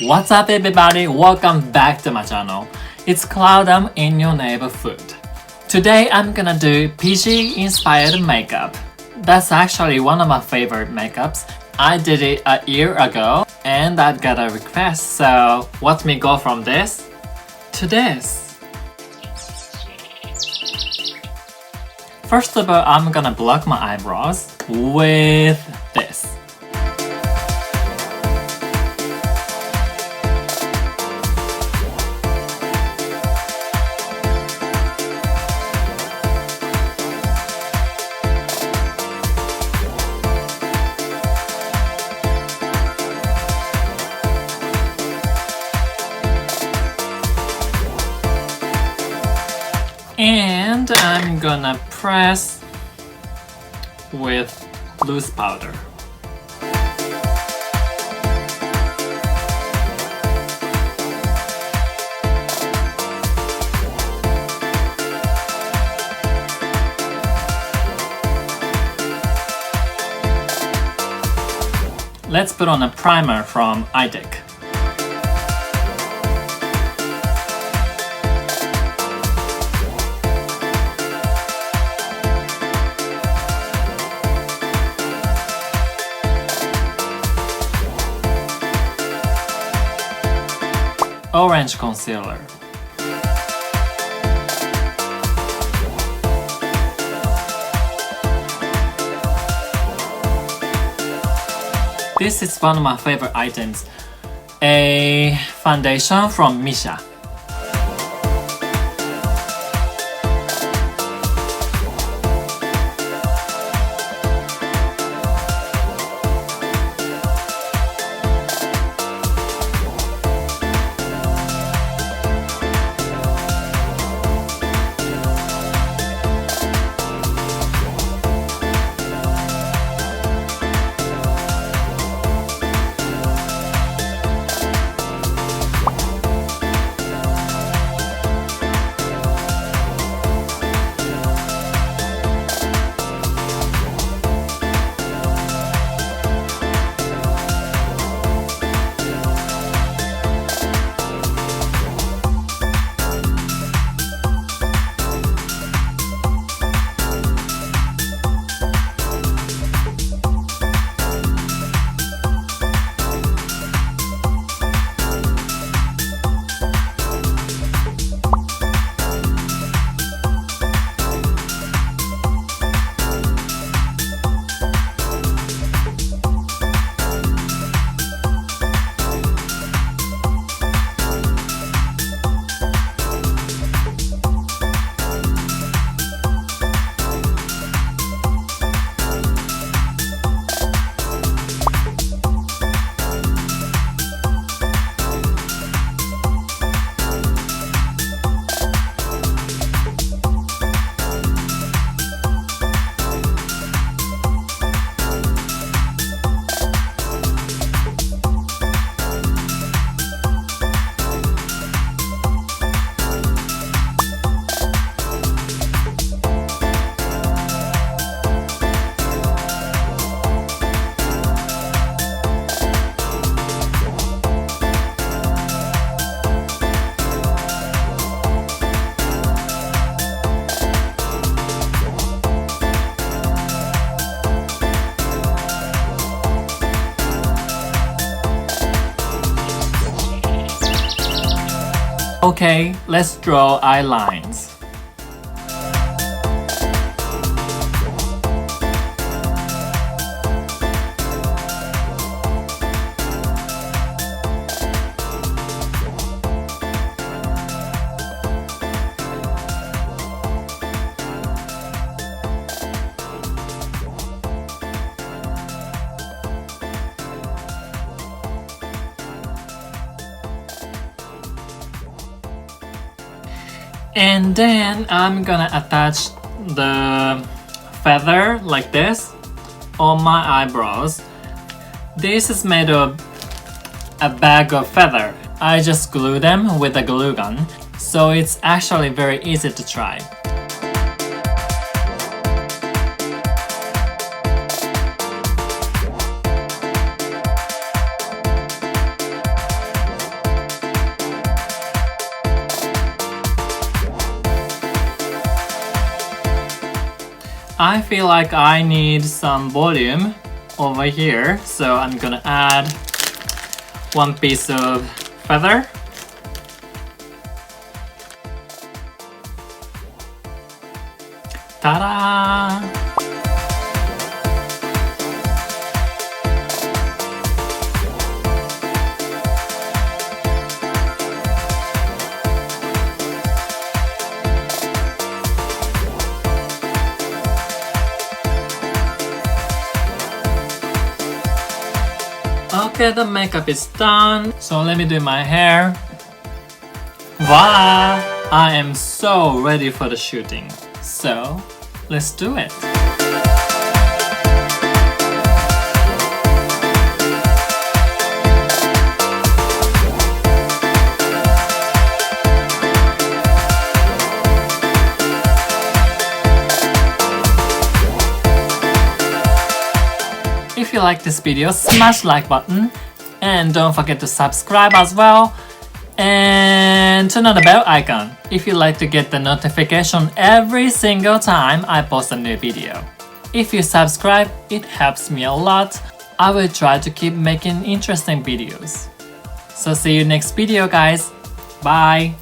What's up everybody? Welcome back to my channel. It's Cloudum in your neighborhood. Today I'm gonna do Pidgey inspired makeup. That's actually one of my favorite makeups. I did it a year ago and I got a request, so watch me go from this to this. First of all, I'm gonna block my eyebrows with this. And I'm gonna press with loose powder. Let's put on a primer from IDEC. Orange concealer. This is one of my favorite items, a foundation from MISSHA. Okay, let's draw eye lines. And then I'm gonna attach the feather like this on my eyebrows. This is made of a bag of feather. I just glue them with a glue gun, so it's actually very easy to try. I feel like I need some volume over here, so I'm gonna add one piece of feather. Ta-da! Okay, the makeup is done, so let me do my hair. Voila! I am so ready for the shooting. So, let's do it. If you like this video, smash like button and don't forget to subscribe as well and turn on the bell icon if you like to get the notification every single time I post a new video. If you subscribe, it helps me a lot. I will try to keep making interesting videos. So see you next video guys. Bye!